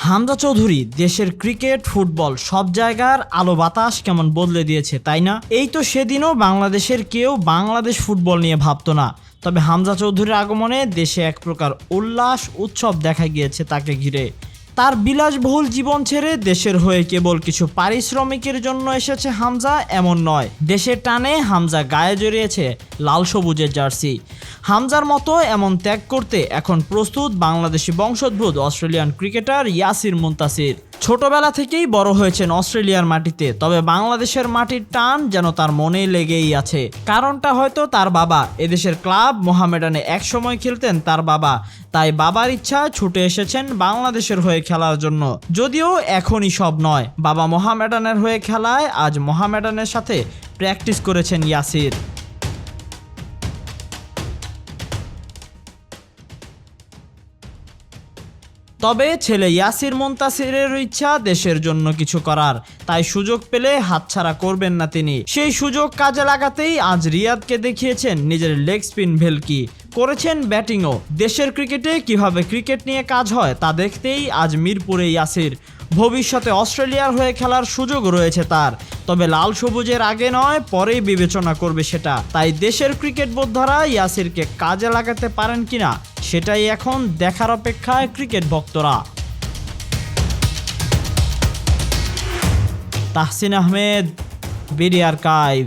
হামজা চৌধুরী দেশের cricket football সব জায়গার আলো বাতাস কেমন বদলে দিয়েছে, তাই না? এই তো সেদিনও বাংলাদেশের কেউ বাংলাদেশ ফুটবল নিয়ে ভাবতো না, তবে হামজা চৌধুরীর আগমনে দেশে এক প্রকার উল্লাস উৎসব দেখা গিয়েছে তাকে ঘিরে। তার বিলাসবহুল জীবন ছেড়ে দেশের হয়ে কেবল কিছু পারিশ্রমিকের জন্য এসেছে হামজা এমন নয়। দেশের টানে হামজা গায়ে জড়িয়েছে লাল সবুজের জার্সি। হামজার মতো এমন ত্যাগ করতে এখন প্রস্তুত বাংলাদেশি বংশোদ্ভূত অস্ট্রেলিয়ান ক্রিকেটার ইয়াসির মুনতাসির। ছোটবেলা থেকেই বড় হয়েছেন অস্ট্রেলিয়ার মাটিতে, তবে বাংলাদেশের মাটির টান যেন তার মনে লেগেই আছে। কারণটা হয়তো তার বাবা, এদেশের ক্লাব মোহামেডানে একসময় খেলতেন তার বাবা, তাই বাবার ইচ্ছা ছুটে এসেছেন বাংলাদেশের হয়ে খেলার জন্য। যদিও এখনই সব নয়, বাবা মোহামেডানের হয়ে খেলায় আজ মোহামেডানের সাথে প্র্যাকটিস করেছেন ইয়াসির। তবে ছেলে ইয়াসির মুনতাসিরের ইচ্ছা দেশের জন্য কিছু করার, তাই সুযোগ পেলে হাতছাড়া করবেন না তিনি। সেই সুযোগ কাজে লাগাতেই আজ রিয়াদকে দেখিয়েছেন নিজের লেগ স্পিন ভেলকি, করেছেন ব্যাটিংও। দেশের ক্রিকেটে কিভাবে ক্রিকেট নিয়ে কাজ হয় তা দেখতেই আজ মিরপুরে ইয়াসির। ভবিষ্যতে অস্ট্রেলিয়ার হয়ে খেলার সুযোগ রয়েছে তার, তবে লাল সবুজের আগে নয় পরেই বিবেচনা করবে সেটা। তাই দেশের ক্রিকেট বোদ্ধারা ইয়াসিরকে কাজে লাগাতে পারেন কিনা সেটাই এখন দেখার অপেক্ষায় ক্রিকেট ভক্তরা। Tahsin Ahmed, BD archive.